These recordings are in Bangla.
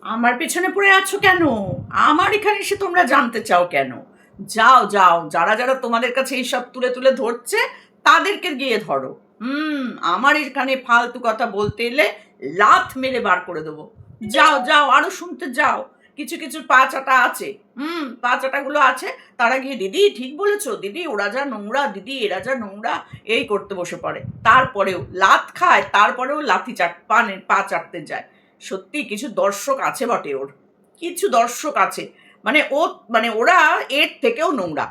আমার পেছনে পড়ে আছো কেন? আমার এখানে এসে তোমরা জানতে চাও কেন? যাও যাও, যারা যারা তোমাদের কাছে এইসব তুলে তুলে ধরছে তাদেরকে গিয়ে ধরো। আমার এখানে ফালতু কথা বলতে এলে লাথ মেরে বার করে দেবো। যাও যাও, আরো শুনতে যাও। কিছু কিছু পা চাটা আছে, পা চাটাগুলো আছে, তারা গিয়ে দিদি ঠিক বলেছো, দিদি ওরা যা নোংরা, দিদি এরা যা নোংরা, এই করতে বসে পড়ে। তারপরেও লাথ খায়, তারপরেও লাথি পা চাটতে যায়। সত্যি কিছু দর্শক আছে বটে ওর, কিছু দর্শক আছে। মানে ও, মানে ওরা এর থেকেও নোংরা।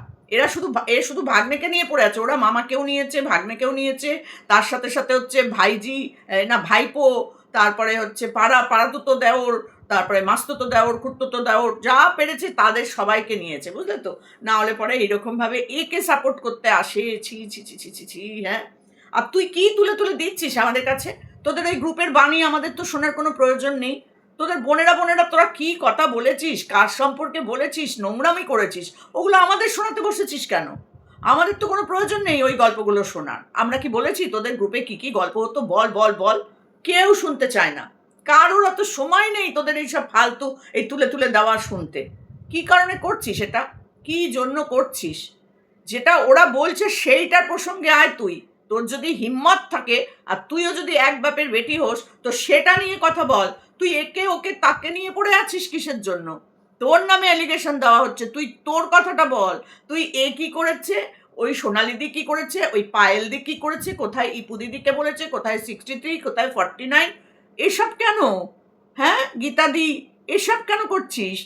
শুধু ভাগ্নেকে নিয়ে পড়ে আছে, ওরা মামাকেও নিয়েছে, ভাগ্নেকেও নিয়েছে, তার সাথে সাথে হচ্ছে ভাইজি, না ভাইপো, তারপরে হচ্ছে পাড়াতুতো দেওর, তারপরে মাস্তুতো দেওর, খুড়তুতো দেওর, যা পেরেছে তাদের সবাইকে নিয়েছে, বুঝলে তো? না হলে পরে এইরকম ভাবে একে সাপোর্ট করতে আসে, ছি ছি ছি ছি ছি ছি, হ্যাঁ। আর তুই কি তুলে তুলে দিচ্ছিস আমাদের কাছে? তোদের ওই গ্রুপের বাণী আমাদের তো শোনার কোনো প্রয়োজন নেই। তোদের বোনেরা বোনেরা তোরা কি কথা বলেছিস, কার সম্পর্কে বলেছিস, নোংরামি করেছিস, ওগুলো আমাদের শোনাতে বসেছিস কেন? আমাদের তো কোনো প্রয়োজন নেই ওই গল্পগুলো শোনার। আমরা কি বলেছি তোদের গ্রুপে কি কি গল্প হতো? বল বল বল। কেউ শুনতে চায় না, কারোর অত সময় নেই তোদের এইসব ফালতু এই তুলে তুলে দেওয়া শুনতে। কি কারণে করছিস এটা? কি জন্য করছিস? যেটা ওরা বলছে সেইটার প্রসঙ্গে আয় তুই। তোর যদি হিম্মত থাকে আর তুইও যদি এক বাপের বেটি হোস, তো সেটা নিয়ে কথা বল। তুই একে ওকে তাকে নিয়ে পড়ে আছিস কিসের জন্য? তোর নামে অ্যালিগেশন দেওয়া হচ্ছে, তুই তোর কথাটা বল। তুই এ কি করেছে, ওই সোনালি দি কি করেছে, ওই পায়েল দি কি করেছে, কোথায় ইপু দিদিকে বলেছে, কোথায় 63, কোথায় 49, এসব কেন? হ্যাঁ গীতা দি, এসব কেন করছিস?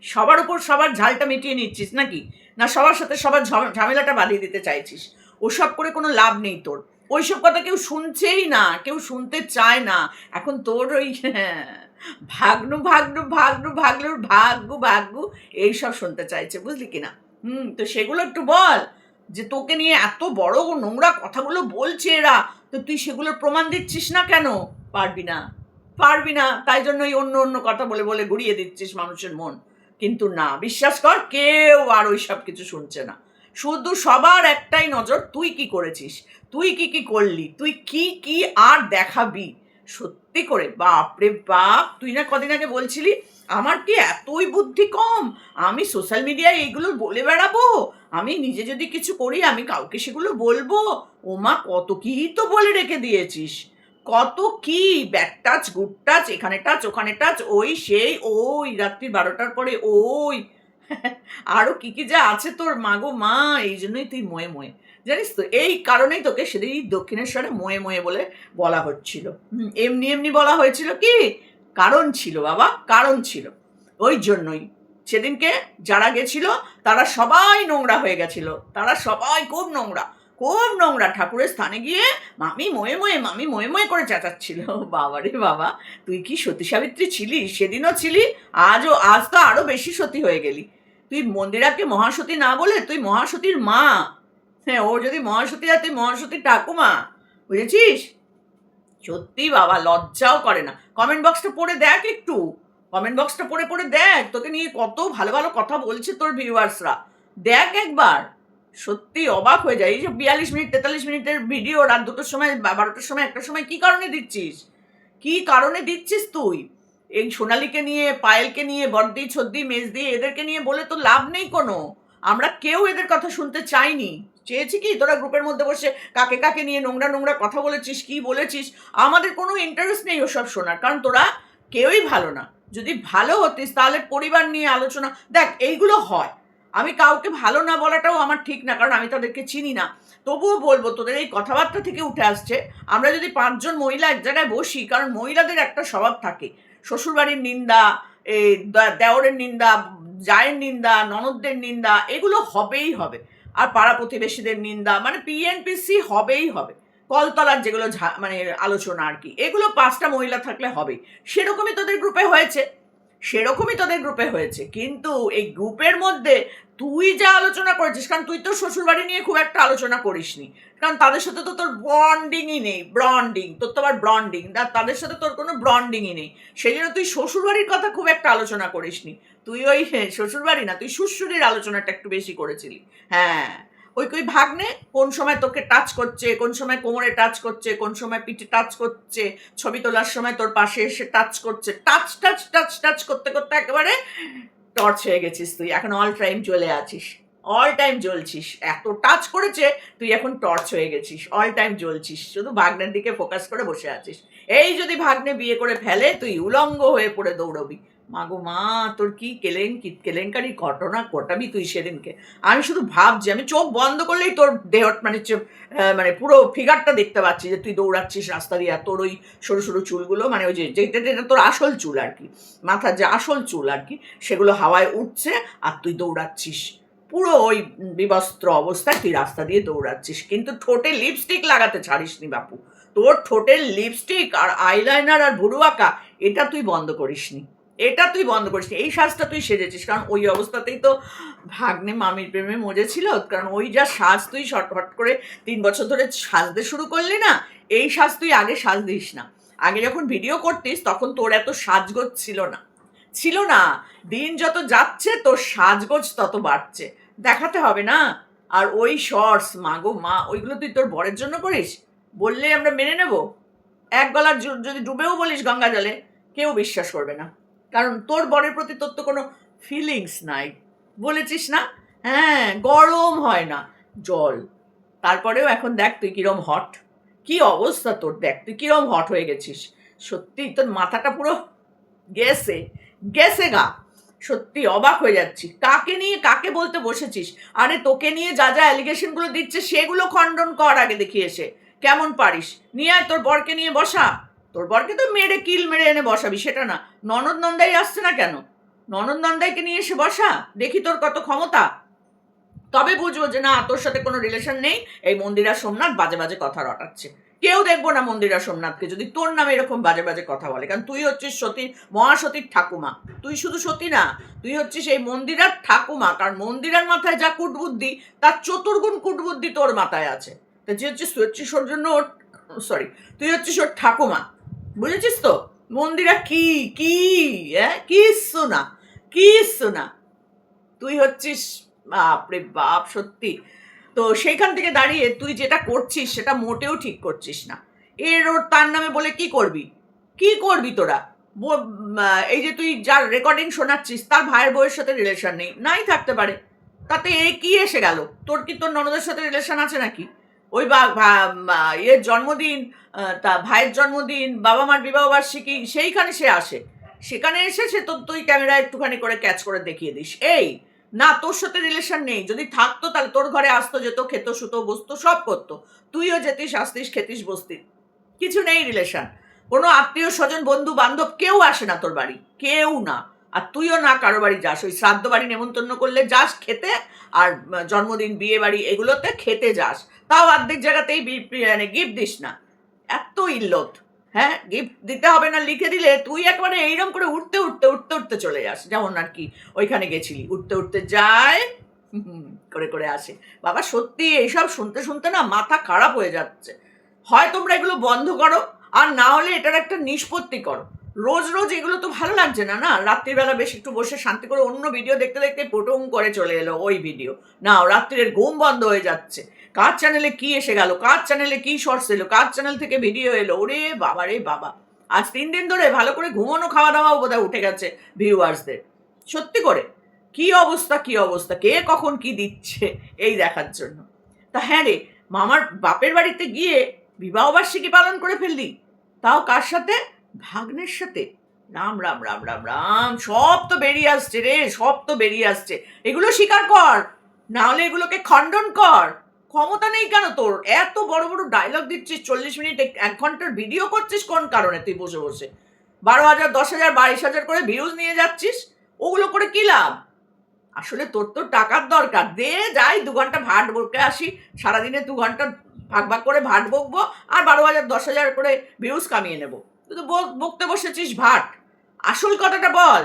সবার উপর সবার ঝালটা মিটিয়ে নিচ্ছিস নাকি? না সবার সাথে সবার ঝামেলাটা বাঁধিয়ে দিতে চাইছিস? ওসব করে কোনো লাভ নেই তোর। ওইসব কথা কেউ শুনছেই না, কেউ শুনতে চায় না। এখন তোর ওই ভাগ্নুর ভাগ্যু এইসব শুনতে চাইছে, বুঝলি কিনা? তো সেগুলো একটু বল, যে তোকে নিয়ে এত বড় নোংরা কথাগুলো বলছে এরা, তো তুই সেগুলোর প্রমাণ দিচ্ছিস না কেন? পারবি না, পারবি না, তাই জন্যই অন্য অন্য কথা বলে বলে ঘুরিয়ে দিচ্ছিস মানুষের মন। কিন্তু না, বিশ্বাস কর, কেউ আর ওই সব কিছু শুনছে না। শুধু সবার একটাই নজর, তুই কি করেছিস, তুই কি কি করলি, তুই কি কি আর দেখাবি। সত্যি করে বাপরে বাপ, তুই না কদিন আগে বলছিলি আমার কি এতই বুদ্ধি কম, আমি সোশ্যাল মিডিয়ায় এইগুলো বলে বেড়াবো, আমি নিজে যদি কিছু করি আমি কাউকে সেগুলো বলবো। ওমা কত কি তো বলে রেখে দিয়েছিস, কত কি, ব্যাড টাচ, গুড টাচ, এখানে টাচ, ওখানে টাচ, ওই সেই, ওই রাত্রি 12টার পরে ওই আরো কি কি যা আছে তোর, মাগো মা, এই জন্যই তুই ময়ে ময়ে। জানিস তো এই কারণেই তোকে সেদিন দক্ষিণেশ্বরে ময়ে ময়ে বলে বলা হচ্ছিল। এমনি এমনি বলা হয়েছিল কি? কারণ ছিল বাবা, কারণ ছিল। ওই জন্যই সেদিনকে যারা গেছিল তারা সবাই নোংরা হয়ে গেছিল, তারা সবাই খুব নোংরা, খুব নোংরা। ঠাকুরের স্থানে গিয়ে মামি ময়ে ময়ে, মামি ময়ে ময়ে করে চেঁচাচ্ছিল। বাবা রে বাবা, তুই কি সতী সাবিত্রী ছিলি? সেদিনও ছিলি, আজ তো আরো বেশি সতী হয়ে গেলি। তুই মন্দিরাকে মহাসতী না বলে তুই মহাসতীর মা। হ্যাঁ, ও যদি মহাসতী হয় তুই মহাসতীর ঠাকুমা, বুঝেছিস? সত্যি বাবা, লজ্জাও করে না। কমেন্ট বক্সটা পড়ে দেখ একটু, কমেন্ট বক্সটা পড়ে পড়ে দেখ, তোকে নিয়ে কত ভালো ভালো কথা বলছে তোর ভিউয়ার্সরা। দেখ একবার, সত্যি অবাক হয়ে যায়। এই যে 42 মিনিট 43 মিনিটের ভিডিও রাত 2টোর সময়, 12টার সময়, 1টার সময় কি কারণে দিচ্ছিস? কি কারণে দিচ্ছিস তুই? এই সোনালীকে নিয়ে, পায়েলকে নিয়ে, বড়দি ছদ্দি মেজদি এদেরকে নিয়ে বলে তো লাভ নেই কোনো। আমরা কেউ এদের কথা শুনতে চাইনি। চেয়েছি কি তোরা গ্রুপের মধ্যে বসে কাকে কাকে নিয়ে নোংরা নোংরা কথা বলেছিস, কি বলেছিস, আমাদের কোনো ইন্টারেস্ট নেই ওসব শোনার, কারণ তোরা কেউই ভালো না। যদি ভালো হতিস তাহলে পরিবার নিয়ে আলোচনা, দেখ এইগুলো হয়। আমি কাউকে ভালো না বলাটাও আমার ঠিক না, কারণ আমি তাদেরকে চিনি না। তবুও বলবো, তোদের এই কথাবার্তা থেকে উঠে আসছে, আমরা যদি 5জন মহিলা এক জায়গায় বসি, কারণ মহিলাদের একটা স্বভাব থাকে, শ্বশুরবাড়ির নিন্দা, এই দেওরের নিন্দা, জায়ের নিন্দা, ননদদের নিন্দা, এগুলো হবেই হবে। আর পাড়া প্রতিবেশীদের নিন্দা, মানে পিএনপিসি হবেই হবে। কলতলার যেগুলো মানে আলোচনা আর কি, এগুলো 5টা মহিলা থাকলে হবেই। সেরকমই তোদের গ্রুপে হয়েছে, সেরকমই তোদের গ্রুপে হয়েছে। কিন্তু এই গ্রুপের মধ্যে তুই যা আলোচনা করেছিস, কারণ তুই তো শ্বশুরবাড়ি নিয়ে খুব একটা আলোচনা করিসনি, কারণ তাদের সাথে তো তোর বন্ডিংই নেই, ব্রন্ডিং তোর তো আবার ব্রন্ডিং, তাদের সাথে তোর কোনো ব্রন্ডিংই নেই। সেই জন্য তুই শ্বশুরবাড়ির কথা খুব একটা আলোচনা করিসনি। তুই ওই শ্বশুরবাড়ি না, তুই শ্বশুরের আলোচনাটা একটু বেশি করেছিলি। হ্যাঁ, ওই ভাগ্নে কোন সময় তোকে টাচ করছে, কোন সময় কোমরে টাচ করছে, কোন সময় পিঠে টাচ করছে, ছবি তোলার সময় তোর পাশে এসে টাচ করছে, টাচ টাচ টাচ টাচ করতে করতে একেবারে টর্চ হয়ে গেছিস তুই। এখন অল টাইম জ্বলে আছিস, অল টাইম জ্বলছিস, এত টাচ করেছে তুই এখন টর্চ হয়ে গেছিস, অল টাইম জ্বলছিস, শুধু ভাগ্নের দিকে ফোকাস করে বসে আছিস। এই যদি ভাগ্নে বিয়ে করে ফেলে তুই উলঙ্গ হয়ে পড়ে দৌড়বি। মাগো মা, তোর কি কেলেঙ্কারি ঘটনা ঘটাবি তুই সেদিনকে। আমি শুধু ভাবছি, আমি চোখ বন্ধ করলেই তোর দেহ মানে পুরো ফিগারটা দেখতে পাচ্ছি যে তুই দৌড়াচ্ছিস রাস্তা দিয়ে, আর তোর ওই সরু সরু চুলগুলো, মানে ওই যেটা যেটা তোর আসল চুল আর কি, মাথার যে আসল চুল আর কি, সেগুলো হাওয়ায় উঠছে আর তুই দৌড়াচ্ছিস পুরো ওই বিবস্ত্র অবস্থায় তুই রাস্তা দিয়ে দৌড়াচ্ছিস। কিন্তু ঠোঁটে লিপস্টিক লাগাতে ছাড়িসনি বাপু। তোর ঠোঁটের লিপস্টিক আর আইলাইনার আর ভুরু আঁকা এটা তুই বন্ধ করিসনি, এটা তুই বন্ধ করিস। এই সাজটা তুই সেজেছিস, কারণ ওই অবস্থাতেই তো ভাগ্নে মামির প্রেমে মজেছিল। কারণ ওই যা সাজ তুই হট করে 3 বছর ধরে সাজতে শুরু করলি না, এই সাজ তুই আগে সাজ দিস না। আগে যখন ভিডিও করতিস তখন তোর এত সাজগোজ ছিল না, ছিল না। দিন যত যাচ্ছে তোর সাজগোজ তত বাড়ছে, দেখাতে হবে না। আর ওই শর্টস, মাগো মা, ওইগুলো তুই তোর বরের জন্য করিস বললে আমরা মেনে নেব। এক গলার যদি ডুবেও বলিস গঙ্গা জলে, কেউ বিশ্বাস করবে না, কারণ তোর বরের প্রতি তোর তো কোনো ফিলিংস নাই। বলেছিস না, হ্যাঁ, গরম হয় না জল। তারপরেও এখন দেখ তুই কিরম হট, কি অবস্থা তোর, দেখ তুই কিরম হট হয়ে গেছিস। সত্যি তোর মাথাটা পুরো গেছে, গেছে গা। সত্যি অবাক হয়ে যাচ্ছি, কাকে নিয়ে কাকে বলতে বসেছিস। আরে তোকে নিয়ে যা যা অ্যালিগেশনগুলো দিচ্ছে সেগুলো খণ্ডন কর আগে, দেখি এসে কেমন পারিস। নিয়ে আয় তোর বরকে নিয়ে বসা। তোর বরকে তো মেরে কিল মেরে এনে বসাবি, সেটা না। ননদ নন্দাই আসছে না কেন, ননদ নন্দাইকে নিয়ে এসে বসা, দেখি তোর কত ক্ষমতা। তবে বুঝবো যে না, তোর সাথে কোনো রিলেশন নেই, এই মন্দিরা সোমনাথ বাজে বাজে কথা রটাচ্ছে। কেউ দেখবো না মন্দিরা সোমনাথকে যদি তোর নামে এরকম বাজে বাজে কথা বলে, কারণ তুই হচ্ছিস সতীর, মহাসতীর ঠাকুমা। তুই শুধু সতী না, তুই হচ্ছিস এই মন্দিরার ঠাকুমা। কারণ মন্দিরার মাথায় যা কুটবুদ্ধি, তার চতুর্গুণ কুটবুদ্ধি তোর মাথায় আছে। তা যে হচ্ছিস ওর জন্য, সরি, তুই হচ্ছিস ওর ঠাকুমা, বুঝেছিস তো। মন্দিরা কি কি কিচ্ছু না, কিচ্ছু না। তুই হচ্ছিস, বাপরে বাপ, সত্যি। তো সেইখান থেকে দাঁড়িয়ে তুই যেটা করছিস সেটা মোটেও ঠিক করছিস না। ওর তার নামে বলে কি করবি, কি করবি তোরা। এই যে তুই যার রেকর্ডিং শোনাচ্ছিস তার ভাইয়ের বউয়ের সাথে রিলেশন নেই, নাই থাকতে পারে, তাতে কি এসে গেল। তোর কি তোর ননদের সাথে রিলেশন আছে নাকি? ওই ইয়ের জন্মদিন, তা ভাইয়ের জন্মদিন, বাবা মার বিবাহবার্ষিকী, সেইখানে সে আসে, সেখানে এসে সে তুই ক্যামেরা একটুখানি করে ক্যাচ করে দেখিয়ে দিস। এই না, তোর সাথে রিলেশন নেই। যদি থাকতো তাহলে তোর ঘরে আসতো, যেত, খেতো, শুতো, বসতো, সব করতো। তুইও যেতিস, আসতিস, খেতিস, বসতিস। কিছু নেই রিলেশন, কোনো আত্মীয় স্বজন বন্ধু বান্ধব কেউ আসে না তোর বাড়ি, কেউ না। আর তুইও না কারো বাড়ি যাস, ওই শ্রাদ্ধ বাড়ি নেমন্তন্ন করলে যাস খেতে, আর জন্মদিন বিয়ে বাড়ি এগুলোতে খেতে যাস, তাও অর্ধেক জায়গাতেই মানে গিফট দিস না। এত ইল্লত। হ্যাঁ, গিফট দিতে হবে না, লিখে দিলে তুই একবারে এইরকম করে উঠতে উঠতে উঠতে উঠতে চলে যাস, যেমন আর কি ওইখানে গেছিলি, উঠতে উঠতে যায় করে করে আসে। বাবা সত্যি এইসব শুনতে শুনতে না মাথা খারাপ হয়ে যাচ্ছে। হয় তোমরা এগুলো বন্ধ করো, আর না হলে এটার একটা নিষ্পত্তি করো। রোজ রোজ এগুলো তো ভালো লাগছে না। না, রাত্রিবেলা বেশ একটু বসে শান্তি করে অন্য ভিডিও দেখতে দেখতে পুটুম করে চলে এলো ওই ভিডিও। না, রাত্রির ঘুম বন্ধ হয়ে যাচ্ছে। কার চ্যানেলে কি এসে গেল, কার চ্যানেলে কি শর্টস এলো, কার চ্যানেল থেকে ভিডিও এলো, ওরে বাবা রে বাবা। আজ 3 দিন ধরে ভালো করে ঘুমানো খাওয়া দাওয়াও বোধহয় উঠে গেছে ভিউয়ার্সদের। সত্যি করে কি অবস্থা, কি অবস্থা, কে কখন কি দিচ্ছে এই দেখার জন্য। তা হ্যাঁ রে, মামার বাপের বাড়িতে গিয়ে বিবাহবার্ষিকী পালন করে ফেললি, তাও কার সাথে? ভাগ্নের সাথে। রাম রাম রাম রাম রাম, সব তো বেরিয়ে আসছে রে, সব তো বেরিয়ে আসছে। এগুলো স্বীকার কর, না হলে এগুলোকে খণ্ডন কর। ক্ষমতা নেই কেন তোর? এত বড় বড় ডায়লগ দিচ্ছিস, 40 মিনিট 1 ঘন্টার ভিডিও করছিস কোন কারণে? তুই বসে বসে 12,000, 10,000, 22,000 করে ভিউজ নিয়ে যাচ্ছিস, ওগুলো করে কি লাভ? আসলে তোর তো টাকার দরকার, দে, যাই 2 ঘন্টা ভাট বকে আসি, সারাদিনে 2 ঘন্টা ভাগ ভাগ করে ভাট বকবো, আর 12,000, 10,000 করে ভিউজ কামিয়ে নেবো। তুই তো বকতে বসেছিস ভাট। আসল কথাটা বল,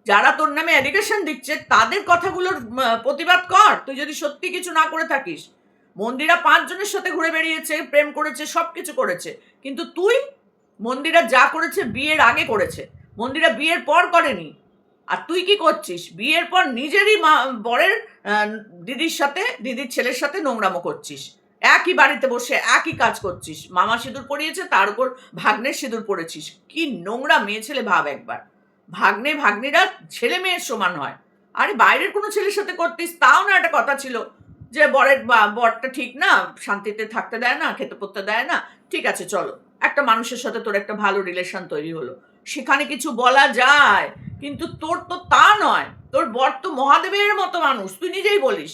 যারা তোর নামে এডুকেশন দিচ্ছে তাদের কথাগুলোর প্রতিবাদ কর। তুই যদি সত্যি কিছু না করে থাকিস, মন্দিরা 5 জনের সাথে ঘুরে বেরিয়েছে, প্রেম করেছে, সব কিছু করেছে, কিন্তু তুই, মন্দিরা যা করেছে বিয়ের আগে করেছে, মন্দিরা বিয়ের পর করেনি। আর তুই কি করছিস? বিয়ের পর নিজেরই বরের দিদির ছেলের সাথে নোংরামো করছিস। একই বাড়িতে বসে একই কাজ করছিস। মামা সিঁদুর পরিয়েছে, তার উপর ভাগ্নের সিঁদুর পরেছিস। কি নোংরা মেয়ে ছেলে ভাব একবার। ভাগ্নিরা ছেলে মেয়ের সমান হয়। আরে বাইরের কোনো ছেলের সাথে করতিস তাও না একটা কথা ছিল, যে বরটা ঠিক না, শান্তিতে থাকতে দেয় না, খেতে পড়তে দেয় না। ঠিক আছে চলো, একটা মানুষের সাথে তোর একটা ভালো রিলেশন তৈরি হলো, সেখানে কিছু বলা যায়। কিন্তু তোর তো তা নয়। তোর বর তো মহাদেবের মতো মানুষ, তুই নিজেই বলিস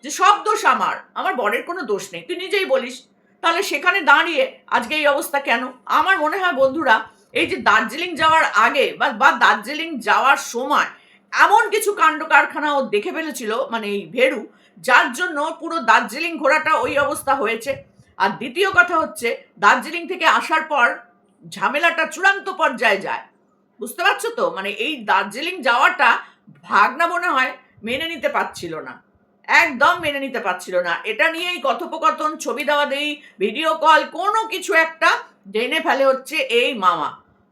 যে সব দোষ আমার বরের কোনো দোষ নেই, তুই নিজেই বলিস। তাহলে সেখানে দাঁড়িয়ে আজকে এই অবস্থা কেন? আমার মনে হয় বন্ধুরা, এই যে দার্জিলিং যাওয়ার আগে বা দার্জিলিং যাওয়ার সময় এমন কিছু কাণ্ড কারখানা ও দেখে ফেলেছিল, মানে এই ভেরু, যার জন্য পুরো দার্জিলিং ঘোরাটা ওই অবস্থা হয়েছে। আর দ্বিতীয় কথা হচ্ছে, দার্জিলিং থেকে আসার পর ঝামেলাটা চূড়ান্ত পর্যায়ে যায়। বুঝতে পারছো তো? মানে এই দার্জিলিং যাওয়াটা ভাগনা মনে হয় মেনে নিতে পারছিল না, একদম মেনে নিতে পারছিল না। এটা নিয়েই কথোপকথন, ছবি দেওয়া দেই, ভিডিও কল, কোনো কিছু একটা জেনে ফেলে হচ্ছে এই মামা।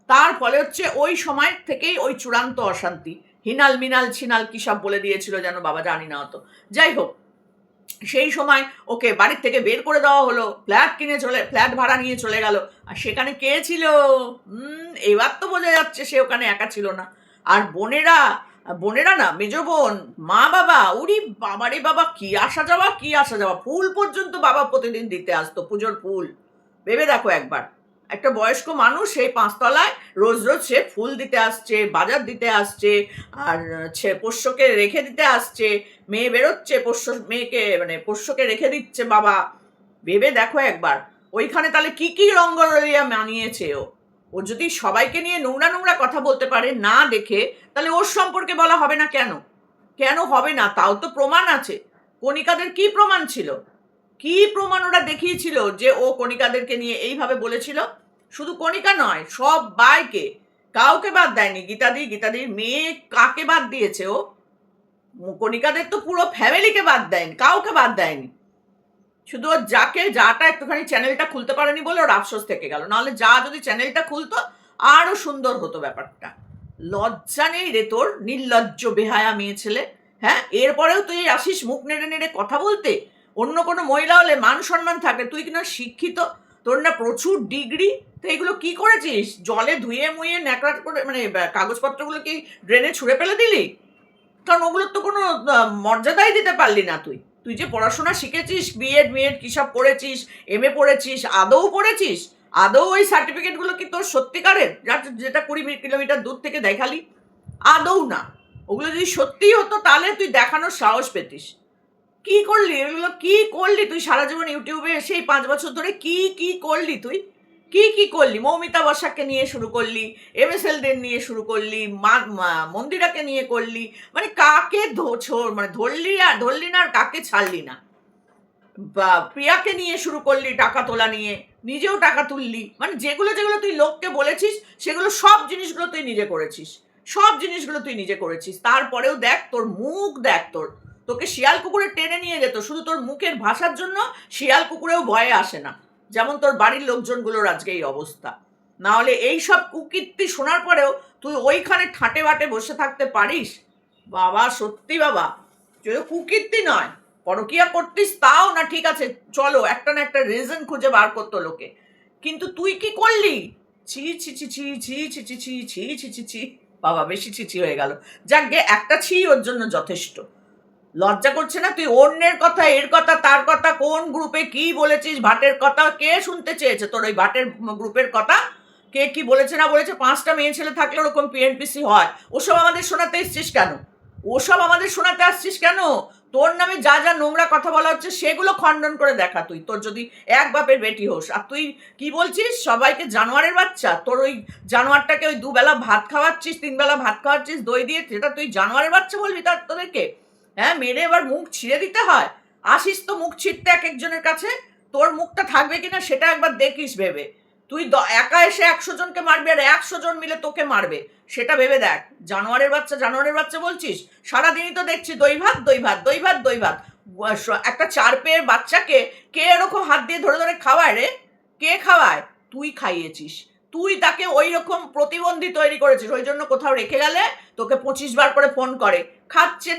তার ফলে হচ্ছে ওই সময় থেকেই ওই চূড়ান্ত অশান্তি, হিনাল মিনাল ছিনাল কি সব বলে দিয়েছিল যেন, বাবা জানি না অত। যাই হোক, সেই সময় ওকে বাড়ির থেকে বের করে দেওয়া হলো, ফ্ল্যাট ভাড়া নিয়ে চলে গেল। আর সেখানে কে ছিল? এবার তো বোঝা যাচ্ছে সে ওখানে একা ছিল না। আর বোনেরা না, মেজ বোন, মা বাবা, উরি বাবারে বাবা, কি আসা যাওয়া, ফুল পর্যন্ত বাবা প্রতিদিন দিতে আসতো, পুজোর ফুল। ভেবে দেখো একবার, একটা বয়স্ক মানুষ সেই 5 তলায় রোজ সে ফুল দিতে আসছে, বাজার দিতে আসছে, আর পোষ্যকে রেখে দিতে আসছে। মেয়ে বেরোচ্ছে, পোষ্যকে রেখে দিচ্ছে বাবা। ভেবে দেখো একবার, ওইখানে তাহলে কি কি রঙ্গরলিয়া মানিয়েছে ও যদি সবাইকে নিয়ে নোংরা নোংরা কথা বলতে পারে না দেখে, তাহলে ওর সম্পর্কে বলা হবে না কেন? কেন হবে না? তাও তো প্রমাণ আছে। কণিকাদের কি প্রমাণ ছিল? কি প্রমাণ ওরা দেখিয়েছিল যে ও কণিকাদেরকে নিয়ে এইভাবে বলেছিল? শুধু কণিকা নয়, সব বাইকে, কাউকে বাদ দেয়নি। গীতাদির মেয়ে কাকে বাদ দিয়েছে ও? কণিকাদের তো পুরো ফ্যামিলিকে বাদ দেয়নি, কাউকে বাদ দেয়নি। শুধু যাটা একটুখানি চ্যানেলটা খুলতে পারেনি বলে ওর আফসোস থেকে গেল, নাহলে যদি চ্যানেলটা খুলতো আরো সুন্দর হতো ব্যাপারটা। লজ্জা নেই রে তোর, নির্লজ্জ বেহায়া মেয়ে ছেলে। হ্যাঁ, এরপরেও তুই আসিস মুখ নেড়ে নেড়ে কথা বলতে। অন্য কোনো মহিলা হলে মান সম্মান থাকে, তুই কিনা শিক্ষিত, তোর না প্রচুর ডিগ্রি। তো এগুলো কি করেছিস? জলে ধুয়ে মুয়ে ন্যাকড়া করে, মানে কাগজপত্রগুলো কি ড্রেনে ছুঁড়ে ফেলে দিলি? কারণ ওগুলোর তো কোনো মর্যাদাই দিতে পারলি না তুই। তুই যে পড়াশোনা শিখেছিস, বিএড কি সব পড়েছিস, এমএ পড়েছিস, আদৌ পড়েছিস? আদৌ ওই সার্টিফিকেটগুলো কি তোর সত্যিকারের, যেটা 20 কিলোমিটার দূর থেকে দেখালি? আদৌ না। ওগুলো যদি সত্যিই হতো তাহলে তুই দেখানোর সাহস পেতিস। কি করলি এগুলো? কি করলি তুই সারা জীবন ইউটিউবে এসে 5 বছর ধরে? কি করলি তুই? কি করলি? মৌমিতা বসাককে নিয়ে শুরু করলি, এমএসএলদের নিয়ে শুরু করলি, মন্দিরাকে নিয়ে করলি, মানে কাকে ধরলি না, আর কাকে ছাড়লি না? বা প্রিয়াকে নিয়ে শুরু করলি টাকা তোলা নিয়ে, নিজেও টাকা তুললি। মানে যেগুলো তুই লোককে বলেছিস, সেগুলো সব জিনিসগুলো তুই নিজে করেছিস। তারপরেও দেখ তোর মুখ, দেখ তোকে শিয়াল কুকুরে টেনে নিয়ে যেত, শুধু তোর মুখের ভাষার জন্য শিয়াল কুকুরেও ভয়ে আসে না, যেমন তোর বাড়ির লোকজনগুলোর আজকে এই অবস্থা। না হলে এই সব কুকীর্তি শোনার পরেও তুই ওইখানে ঠাটে বাটে বসে থাকতে পারিস? বাবা, সত্যি বাবা, যদি কুকীর্তি নয়, পরকিয়া করতিস তাও না, ঠিক আছে চলো, একটা না একটা রিজন খুঁজে বার করতো লোকে। কিন্তু তুই কি করলি? ছি ছি ছি ছি ছি ছি ছি ছি ছি ছি ছি ছি। বাবা, বেশি ছি হয়ে গেল। যাক গে, একটা ছি ওর জন্য যথেষ্ট। লজ্জা করছে না? তুই অন্যের কথা, এর কথা, তার কথা, কোন গ্রুপে কি বলেছিস, ভাটের কথা, কে শুনতে চেয়েছে তোর ওই ভাটের গ্রুপের কথা? কে কি বলেছে না বলেছে? 5টা মেয়ে ছেলে থাকলে ওরকম পিএনপিসি হয়? ওসব আমাদের শোনাতে আসছিস কেন? তোর নামে যা যা নোংরা কথা বলা হচ্ছে সেগুলো খণ্ডন করে দেখা তুই, তোর যদি এক বাপের বেটি হোস। আর তুই কি বলছিস? সবাইকে জানোয়ারের বাচ্চা। তোর ওই জানোয়ারটাকে ওই 2 বেলা ভাত খাওয়াচ্ছিস, 3 বেলা ভাত খাওয়াচ্ছিস দই দিয়ে, সেটা তুই জানোয়ারের বাচ্চা বলবি তোদেরকে? হ্যাঁ, মেরে এবার মুখ ছিঁড়ে দিতে হয়? আসিস তো মুখ ছিঁড়তে এক একজনের কাছে, তোর মুখটা থাকবে কিনা সেটা একবার দেখিস ভেবে। তুই একা এসে 100 জনকে মারবি, আর 100 জন মিলে তোকে মারবে, সেটা ভেবে দেখ। জানোয়ারের বাচ্চা বলছিস? সারাদিনই তো দেখছি দই ভাত। একটা 4 পেয়ের বাচ্চাকে কে এরকম হাত দিয়ে ধরে ধরে খাওয়ায় রে? কে খাওয়ায়? তুই খাইয়েছিস। তুই তাকে ওই রকম প্রতিবন্ধী তৈরি করেছিস, ওই জন্য কোথাও রেখে গেলে তোকে 25 বার করে ফোন করে, খাচ্ছে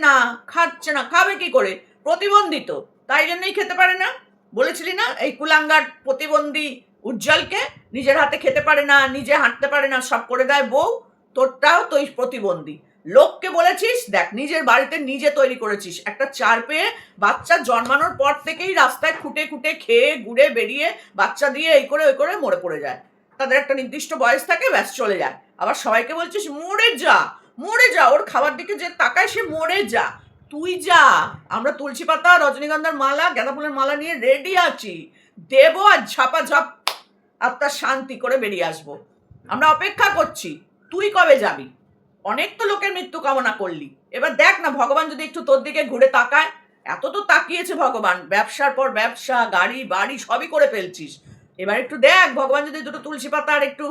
না, খাবে কি করে, প্রতিবন্ধী তো, তাই জন্যই খেতে পারে না। বলেছিলি না এই কুলাঙ্গার প্রতিবন্ধী উজ্জ্বলকে, নিজের হাতে খেতে পারে না, নিজে হাঁটতে পারে না, সব করে দেয় বউ, তোরটাও তুই প্রতিবন্ধী। লোককে বলেছিস, দেখ নিজের বাড়িতে নিজে তৈরি করেছিস একটা চার পেয়ে বাচ্চা জন্মানোর পর থেকেই রাস্তায় খুঁটে খুঁটে খেয়ে ঘুরে বেরিয়ে বাচ্চা দিয়ে এই করে ওই করে মরে পড়ে যায়। তাদের একটা নির্দিষ্ট বয়স থাকে, ব্যাস চলে যায়। আবার সবাইকে বলছিস মরে যা, মরে যা, ওর খাবার দিকে যে তাকায় সে মরে যা। তুই যা, আমরা তুলসী পাতা, রজনীগন্ধার মালা, গাঁদা ফুলের মালা নিয়ে রেডি আছি, দেবো আর ঝাপাঝাপ আত্মার শান্তি করে বেরিয়ে আসবো। আমরা অপেক্ষা করছি, তুই কবে যাবি? অনেক তো লোকের মৃত্যু কামনা করলি, এবার দেখ না ভগবান যদি একটু তোর দিকে ঘুরে তাকায়। এত তো তাকিয়েছে ভগবান, ব্যবসার পর ব্যবসা, গাড়ি বাড়ি সবই করে ফেলছিস, এবার একটু দেখ ভগবান যদি দুটো তুলসী পাতা আর একটু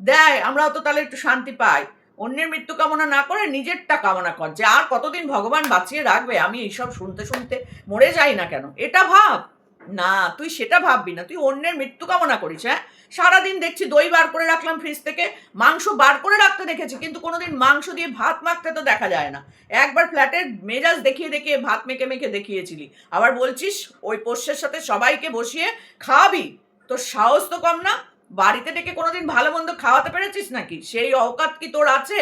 দেয়, আমরাও তো তাহলে একটু শান্তি পাই। অন্যের মৃত্যু কামনা না করে নিজেরটা কামনা কর, যে আর কতদিন ভগবান বাঁচিয়ে রাখবে, আমি এইসব শুনতে শুনতে মরে যাই না কেন, এটা ভাব না। তুই সেটা ভাববি না, তুই অন্যের মৃত্যু কামনা করিস। হ্যাঁ, সারাদিন দেখছি দই বার করে রাখলাম ফ্রিজ থেকে, মাংস বার করে রাখতে দেখেছি, কিন্তু কোনোদিন মাংস দিয়ে ভাত মাখতে তো দেখা যায় না। একবার ফ্ল্যাটের মেজাজ দেখিয়ে দেখিয়ে ভাত মেখে মেখে দেখিয়েছিলি, আবার বলছিস ওই পোষ্যের সাথে সবাইকে বসিয়ে খাওয়াবি। তোর সাহস তো কম না, বাড়িতে ডেকে কোনোদিন ভালো মন্দ খাওয়াতে পেরেছিস নাকি? সেই অকাত কি তোর আছে?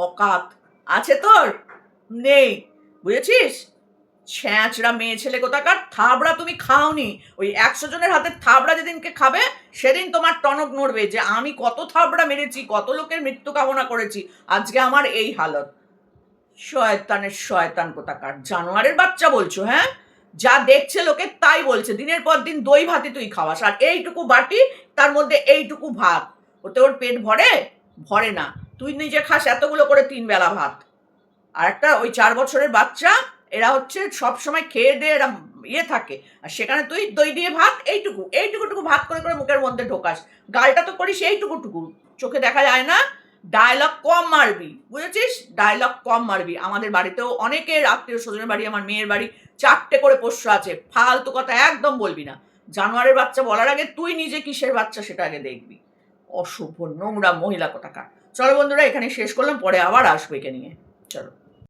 অকাত আছে তোর? নেই, বুঝেছিস? ছ্যাঁচড়া মেয়ে ছেলে কোথাকার, থাবড়া তুমি খাওনি। ওই 100 জনের হাতে থাবড়া যেদিনকে খাবে সেদিন তোমার টনক নড়বে, যে আমি কত থাবড়া মেরেছি, কত লোকের মৃত্যু কামনা করেছি, আজকে আমার এই হালত। শয়তানের শয়তান কোথাকার, জানোয়ারের বাচ্চা বলছো? হ্যাঁ, যা দেখছে লোকে তাই বলছে, দিনের পর দিন দই ভাতই তুই খাওয়াস, আর এইটুকু বাটি, তার মধ্যে এইটুকু ভাত, ওতে ওর পেট ভরে? ভরে না। তুই নিজে খাস এতগুলো করে 3 বেলা ভাত, আর একটা ওই 4 বছরের বাচ্চা, এরা হচ্ছে সব সময় খেয়ে দিয়ে এরা ইয়ে থাকে, আর সেখানে তুই দই দিয়ে ভাত এইটুকু এইটুকুটুকু ভাত করে করে মুখের মধ্যে ঢোকাস, গালটা তো করিস এইটুকুটুকু, চোখে দেখা যায় না। ডায়লগ কম মারবি, বুঝেছিস? ডায়লগ কম মারবি। আমাদের বাড়িতেও অনেকের আত্মীয় স্বজনের বাড়ি, আমার মেয়ের বাড়ি 4টে করে পোষ্য আছে, ফালতু কথা একদম বলবি না। জানোয়ারের বাচ্চা বলার আগে তুই নিজে কিসের বাচ্চা সেটা আগে দেখবি। অশুভ নোংরা মহিলা কোথাকার। চলো বন্ধুরা, এখানে শেষ করলাম, পরে আবার আসবো একে নিয়ে। চলো।